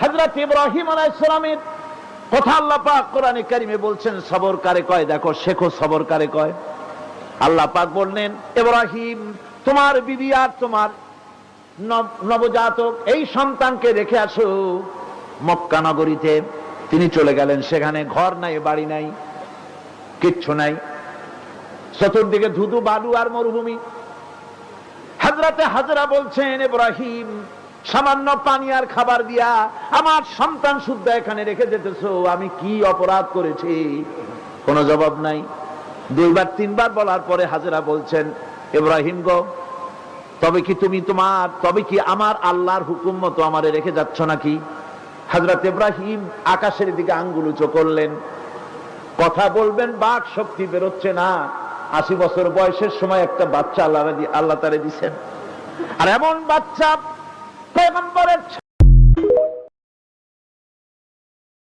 হযরত ইব্রাহিম আলাইহিস সালামের কথা আল্লাহ পাক কোরআনে কারিমে বলছেন সবর কারে কয়, দেখো শেখো সবর কারে কয়। আল্লাহ পাক বললেন, ইব্রাহিম তোমার বিবি আর তোমার নবজাতক এই সন্তানকে রেখে আসো মক্কা নগরীতে। তিনি চলে গেলেন, সেখানে ঘর নাই, বাড়ি নাই, কিচ্ছু নাই, চতুর্দিকে ধুধু বালু আর মরুভূমি। হযরতে হাজরা বলছেন, ইব্রাহিম সামান্য পানি আর খাবার দিয়া আমার সন্তান শুদ্ধ এখানে রেখে যেতেছো, আমি কি অপরাধ করেছি? কোনো জবাব নাই। দুইবার তিনবার বলার পরে হাজরা বলছেন, ইব্রাহিম গো, তবে কি আমার আল্লাহর হুকুম মতো আমারে রেখে যাচ্ছ নাকি? হযরত ইব্রাহিম আকাশের দিকে আঙ্গুল উঁচু করলেন। কথা বলবেন, বাক শক্তি বেরোচ্ছে না। 80 বছর বয়সের সময় একটা বাচ্চা আল্লাহ তারে দিচ্ছেন, আর এমন বাচ্চা পয়গম্বরের